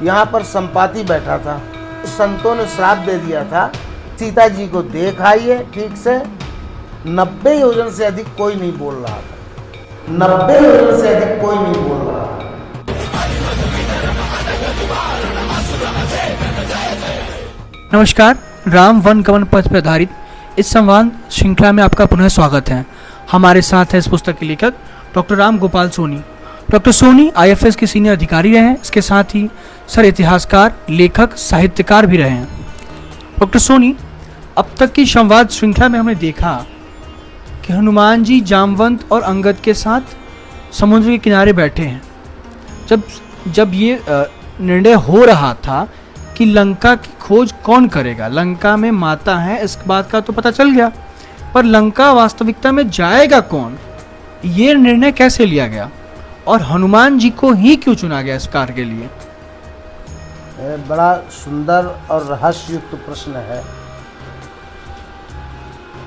यहाँ पर संपाति बैठा था। संतों ने श्राप दे दिया था, सीता जी को देख आइए ठीक से। 90 योजन से अधिक कोई नहीं बोल रहा था, 90 योजन से अधिक कोई नहीं बोल रहा था। नमस्कार, राम वन गमन पथ पर आधारित इस संवाद श्रृंखला में आपका पुनः स्वागत है। हमारे साथ है इस पुस्तक के लेखक doctor Ram Gopal Soni. Doctor Soni IFS के सीनियर अधिकारी रहे हैं, इसके साथ ही सर इतिहासकार, लेखक, साहित्यकार भी रहे हैं। डॉक्टर सोनी, अब तक की संवाद श्रृंखला में हमने देखा कि हनुमान जी जामवंत और अंगद के साथ समुद्र के किनारे बैठे हैं। जब ये निर्णय हो रहा था कि लंका की खोज कौन करेगा, लंका में माता है इस बात का तो पता चल गया, पर लंका वास्तविकता में जाएगा कौन, ये निर्णय कैसे लिया गया और हनुमान जी को ही क्यों चुना गया इस कार्य के लिए? बड़ा सुंदर और रहस्ययुक्त प्रश्न है।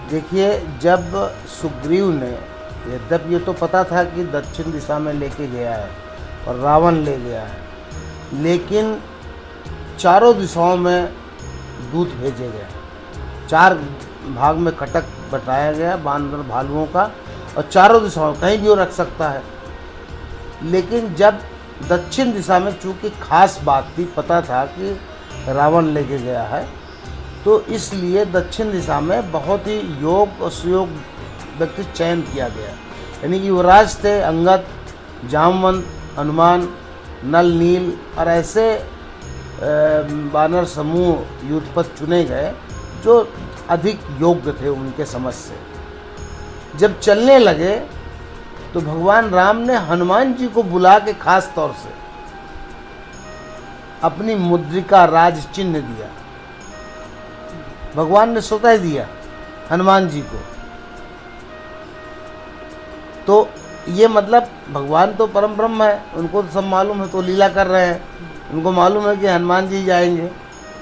देखिए, जब सुग्रीव ने, यद्यपि ये तो पता था कि दक्षिण दिशा में लेके गया है और रावण ले गया है, लेकिन चारों दिशाओं में दूत भेजे गए। 4 भाग में कटक बटाया गया बानर भालुओं का, और चारों दिशाओं कहीं भी वो रख सकता है। लेकिन जब दक्षिण दिशा में चूँकि खास बात थी, पता था कि रावण लेके गया है, तो इसलिए दक्षिण दिशा में बहुत ही योग और सुयोग व्यक्ति चयन किया गया। यानी कि युवराज थे अंगद, जामवंत, हनुमान, नल, नील और ऐसे वानर समूह युद्धपथ चुने गए जो अधिक योग्य थे उनके समझ से। जब चलने लगे तो भगवान राम ने हनुमान जी को बुला के खास तौर से अपनी मुद्रिका राज चिन्ह दिया। भगवान ने स्वतः दिया हनुमान जी को। तो ये मतलब भगवान तो परम ब्रह्म है, उनको तो सब मालूम है, तो लीला कर रहे हैं। उनको मालूम है कि हनुमान जी जाएंगे,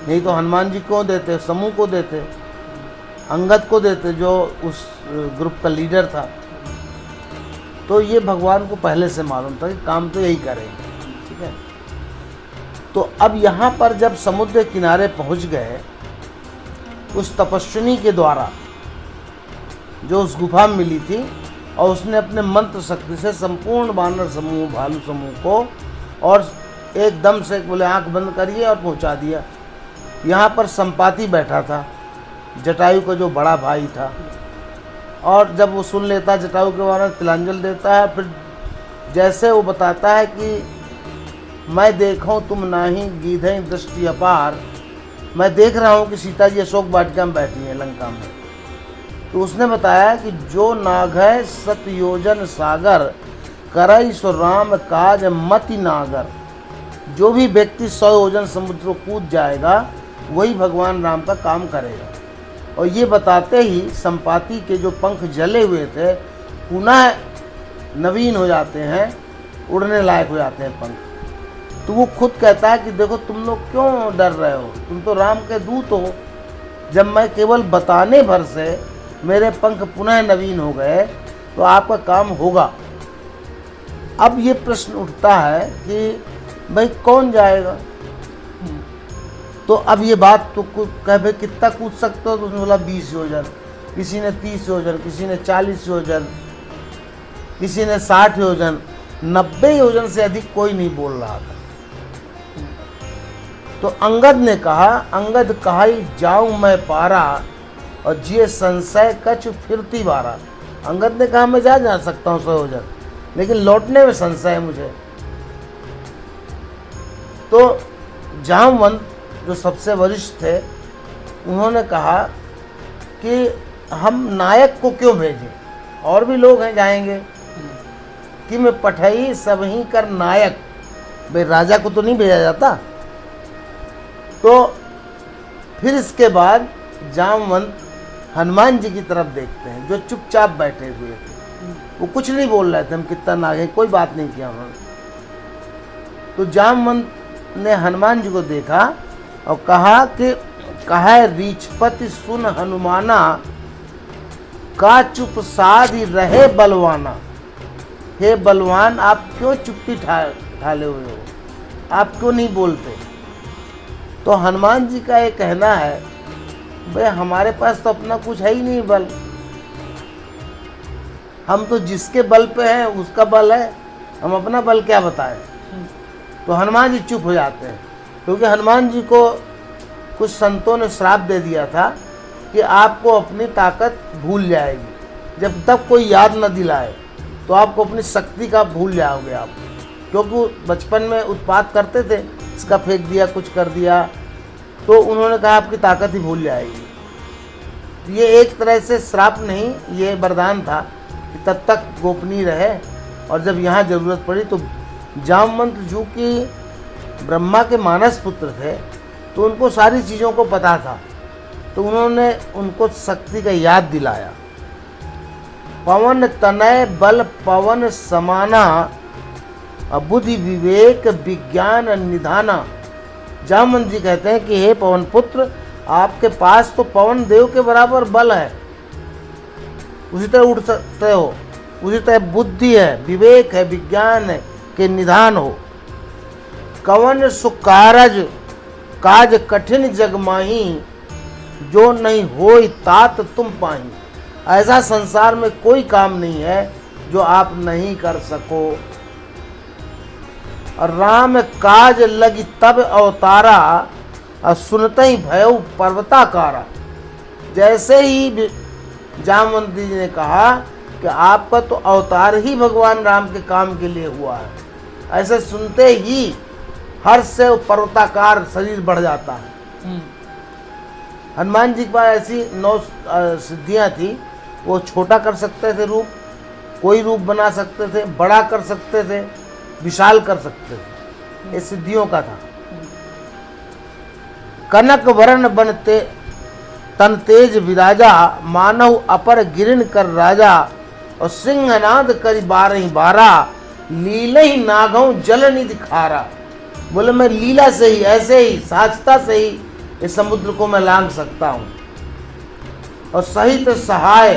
नहीं तो हनुमान जी को देते, समूह को देते, अंगद को देते जो उस ग्रुप का लीडर था। तो ये भगवान को पहले से मालूम था कि काम तो यही करेंगे, ठीक है। तो अब यहाँ पर जब समुद्र किनारे पहुँच गए, उस तपस्विनी के द्वारा जो उस गुफा में मिली थी, और उसने अपने मंत्र शक्ति से संपूर्ण वानर समूह, भालू समूह को और एकदम से बोले आंख बंद करिए और पहुंचा दिया। यहाँ पर संपाति बैठा था, जटायु का जो बड़ा भाई था, और जब वो सुन लेता जटायु के बारे में तिलांजलि देता है। फिर जैसे वो बताता है कि मैं देखूं तुम नाही गीधें दृष्टि अपार, मैं देख रहा हूँ कि सीता जी अशोक वाटिका में बैठी हैं लंका में। तो उसने बताया कि जो नाघय सतयोजन सागर करई सो राम काज मति नागर, जो भी व्यक्ति 100 योजन समुद्र को कूद जाएगा वही भगवान राम का काम करेगा। और ये बताते ही संपाति के जो पंख जले हुए थे पुनः नवीन हो जाते हैं, उड़ने लायक हो जाते हैं पंख। तो वो खुद कहता है कि देखो तुम लोग क्यों डर रहे हो, तुम तो राम के दूत हो। जब मैं केवल बताने भर से मेरे पंख पुनः नवीन हो गए तो आपका काम होगा। अब ये प्रश्न उठता है कि भाई कौन जाएगा। तो अब ये बात तो कह भाई कितना कूद सकते हो, तो उसने बोला 20 योजन, किसी ने 30 योजन, किसी ने 40 योजन, किसी ने 60 योजन, 90 योजन से अधिक कोई नहीं बोल रहा था। तो अंगद ने कहा, अंगद कहाई जाऊं मैं पारा और जिये संशय कछ फिरती बारा। अंगद ने कहा मैं जा सकता हूँ 100 योजन, लेकिन लौटने में संशय है मुझे। तो जामवंत जो सबसे वरिष्ठ थे उन्होंने कहा कि हम नायक को क्यों भेजें, और भी लोग हैं जाएंगे, कि मैं पठई सब ही कर नायक, भाई राजा को तो नहीं भेजा जाता। तो फिर इसके बाद जामवंत हनुमान जी की तरफ देखते हैं जो चुपचाप बैठे हुए थे, वो कुछ नहीं बोल रहे थे, हम कितना नागे, कोई बात नहीं किया उन्होंने। तो जामवंत ने हनुमान जी को देखा और कहा कि कहा रीछपति सुन हनुमाना, का चुप साधि रहे बलवाना। हे बलवान, आप क्यों चुप्पी ठाले हुए हो, आप क्यों नहीं बोलते। तो हनुमान जी का ये कहना है, भाई हमारे पास तो अपना कुछ है ही नहीं बल, हम तो जिसके बल पे हैं उसका बल है, हम अपना बल क्या बताएं। तो हनुमान जी चुप हो जाते हैं, क्योंकि हनुमान जी को कुछ संतों ने श्राप दे दिया था कि आपको अपनी ताकत भूल जाएगी, जब तक कोई याद न दिलाए तो आपको अपनी शक्ति का भूल जाओगे आप, क्योंकि बचपन में उत्पात करते थे, इसका फेंक दिया, कुछ कर दिया, तो उन्होंने कहा आपकी ताकत ही भूल जाएगी। ये एक तरह से श्राप नहीं, ये वरदान था कि तब तक गोपनीय रहे, और जब यहाँ ज़रूरत पड़ी तो जामवंत जो कि ब्रह्मा के मानस पुत्र थे, तो उनको सारी चीज़ों को पता था, तो उन्होंने उनको शक्ति का याद दिलाया। पवन तनय बल पवन समाना, बुद्धि विवेक विज्ञान निधाना। जामवंत जी कहते हैं कि हे पवन पुत्र, आपके पास तो पवन देव के बराबर बल है, उसी तरह उठ सकते हो, उसी तरह बुद्धि है, विवेक है, विज्ञान है के निधान हो। कवन सुकारज काज कठिन जग माही, जो नहीं होई तात तुम पाही। ऐसा संसार में कोई काम नहीं है जो आप नहीं कर सको। और राम काज लगी तब अवतारा, और सुनते ही भयउ पर्वताकारा। जैसे ही जामवंत जी ने कहा कि आपका तो अवतार ही भगवान राम के काम के लिए हुआ है, ऐसे सुनते ही हर्ष से पर्वताकार शरीर बढ़ जाता है। हनुमान जी के पास ऐसी 9 सिद्धियां थी, वो छोटा कर सकते थे रूप, कोई रूप बना सकते थे, बड़ा कर सकते थे, विशाल कर सकते थे, ये सिद्धियों का था। कनक वरण बनते तन तेज विराजा, मानव अपर गिरिन कर राजा। और सिंहनाद करी 12 लीला ही नागौ जल निधि खारा। बोले मैं लीला से ही, ऐसे ही सहजता से ही इस समुद्र को मैं लांघ सकता हूँ। और सहित सहाय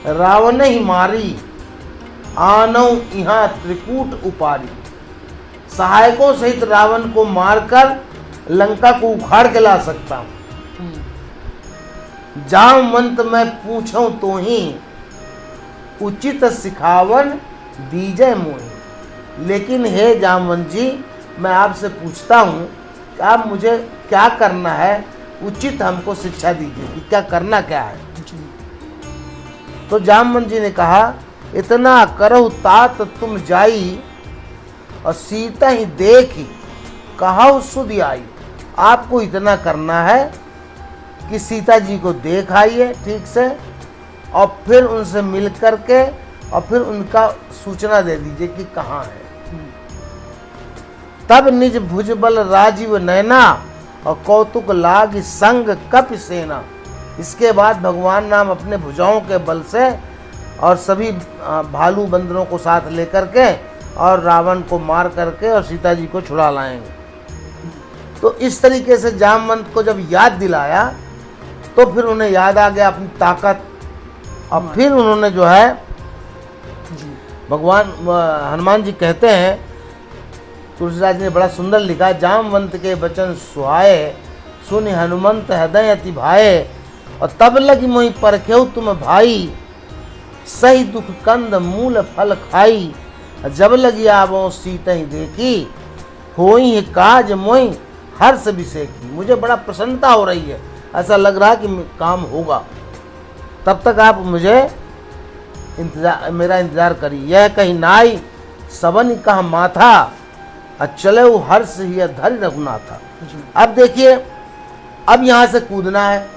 रावण ही मारी, आनौ यहाँ त्रिकूट उपारी। सहायकों सहित रावण को मारकर लंका को उखाड़ के ला सकता हूँ। जामवंत मैं पूछूं तो ही, उचित सिखावन बीजय मोहि। लेकिन हे जामवंत जी, मैं आपसे पूछता हूँ कि आप मुझे क्या करना है, उचित हमको शिक्षा दीजिए कि क्या करना क्या है। तो जामवंत जी ने कहा, इतना करहु तात तुम जाई, और सीता ही देखी कहु सुधि आई। आपको इतना करना है कि सीता जी को देख आइए ठीक से, और फिर उनसे मिल करके, और फिर उनका सूचना दे दीजिए कि कहाँ है। तब निज भुजबल राजीव नैना, और कौतुक लाग संग कपि सेना। इसके बाद भगवान राम अपने भुजाओं के बल से और सभी भालू बंदरों को साथ लेकर के और रावण को मार करके और सीता जी को छुड़ा लाएंगे। तो इस तरीके से जामवंत को जब याद दिलाया तो फिर उन्हें याद आ गया अपनी ताकत, और फिर उन्होंने जो है भगवान हनुमान जी कहते हैं, तुलसीदास जी ने बड़ा सुंदर लिखा, जामवंत के वचन सुहाए, सुन हनुमंत हृदय अति भाए। और तब लगी मोहि परखेउ तुम भाई, सही दुख कंद मूल फल खाई। जब लगी आवो सीता ही देखी, होई काज मोहि हर्ष विषेकी। मुझे बड़ा प्रसन्नता हो रही है, ऐसा लग रहा है कि काम होगा, तब तक आप मुझे मेरा इंतजार करिए। यह कहीं नाई सबन कहा माथा, चले वो हर्ष ही धरि रघुनाथा। अब देखिए, अब यहाँ से कूदना है।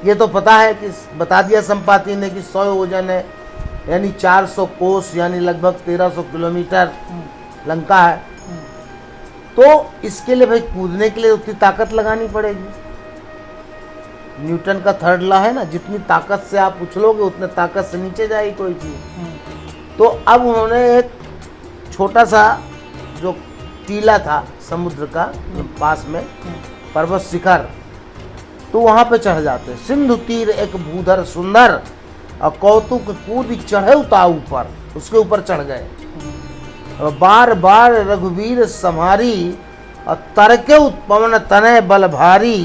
ये तो पता है कि बता दिया संपाति ने कि 100 योजन है, यानी 400 कोस, यानी लगभग 1300 किलोमीटर लंका है। तो इसके लिए भाई कूदने के लिए उतनी ताकत लगानी पड़ेगी। न्यूटन का 3rd लॉ है ना, जितनी ताकत से आप उछलोगे उतने ताकत से नीचे जाएगी कोई चीज़। तो अब उन्होंने एक छोटा सा जो टीला था समुद्र का पास में, पर्वत शिखर, तो वहाँ पे चढ़ जाते। सिंधु तीर एक भूधर सुंदर, और कौतुक कूद चढ़े उता ऊपर, उसके ऊपर चढ़ गए। बार बार रघुवीर सम्हारी, और तरके उत्पवन तनय बल भारी,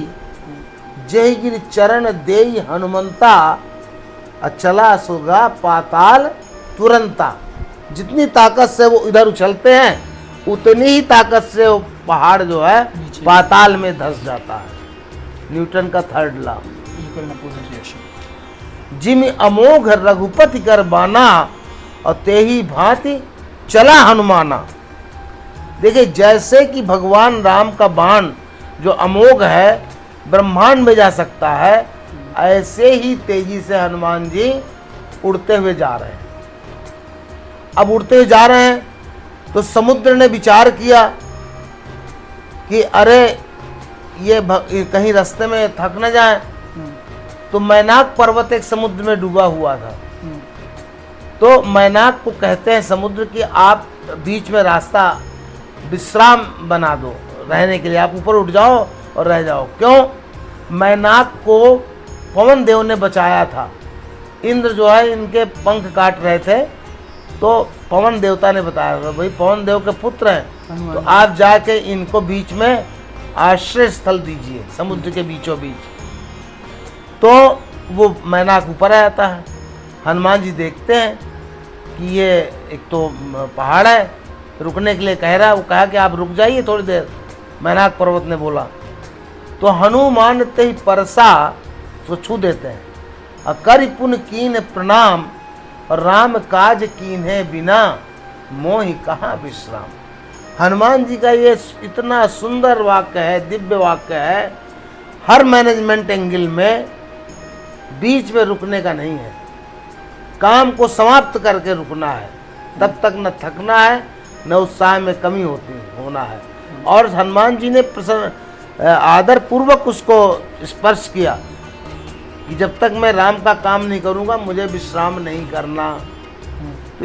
जय गिर चरण देई हनुमंता, अचला सुगा पाताल तुरंता। जितनी ताकत से वो इधर उछलते हैं उतनी ही ताकत से वो पहाड़ जो है पाताल में धंस जाता है। न्यूटन का थर्ड लॉ। जिम अमोघ रघुपति कर बाना, और तेही भांति चला हनुमाना। देखिए जैसे कि भगवान राम का बाण जो अमोघ है, ब्रह्मांड में जा सकता है, ऐसे ही तेजी से हनुमान जी उड़ते हुए जा रहे हैं। अब उड़ते हुए जा रहे हैं तो समुद्र ने विचार किया कि अरे ये कहीं रास्ते में थक न जाए। तो मैनाक पर्वत एक समुद्र में डूबा हुआ था। तो मैनाक को कहते हैं समुद्र की आप बीच में रास्ता विश्राम बना दो रहने के लिए, आप ऊपर उठ जाओ और रह जाओ। क्यों? मैनाक को पवन देव ने बचाया था। इंद्र जो है इनके पंख काट रहे थे, तो पवन देवता ने बताया था भाई पवन देव के पुत्र हैं, तो आप जाके इनको बीच में आश्रय स्थल दीजिए, समुद्र के बीचों बीच। तो वो मैनाक ऊपर आ जाता है। हनुमान जी देखते हैं कि ये एक तो पहाड़ है, रुकने के लिए कह रहा है। वो कहा कि आप रुक जाइए थोड़ी देर, मैनाक पर्वत ने बोला। तो हनुमान ते ही परसा तो छू देते हैं। अकर पुन कीन प्रणाम, और राम काज कीन्हे बिना, मोहि कहाँ विश्राम। हनुमान जी का ये इतना सुंदर वाक्य है, दिव्य वाक्य है। हर मैनेजमेंट एंगल में बीच में रुकने का नहीं है, काम को समाप्त करके रुकना है। तब तक न थकना है न उत्साह में कमी होना है। और हनुमान जी ने आदर पूर्वक उसको स्पर्श किया कि जब तक मैं राम का काम नहीं करूंगा मुझे विश्राम नहीं करना। तो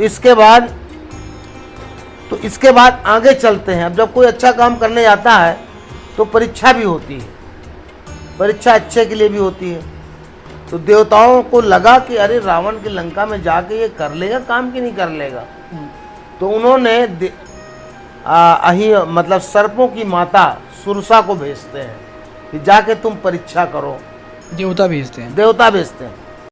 इसके बाद आगे चलते हैं। अब जब कोई अच्छा काम करने जाता है तो परीक्षा भी होती है, परीक्षा अच्छे के लिए भी होती है। तो देवताओं को लगा कि अरे रावण की लंका में जाके ये कर लेगा काम कि नहीं कर लेगा। तो उन्होंने मतलब सर्पों की माता सुरसा को भेजते हैं कि जाके तुम परीक्षा करो। देवता भेजते हैं। देवता भेजते हैं।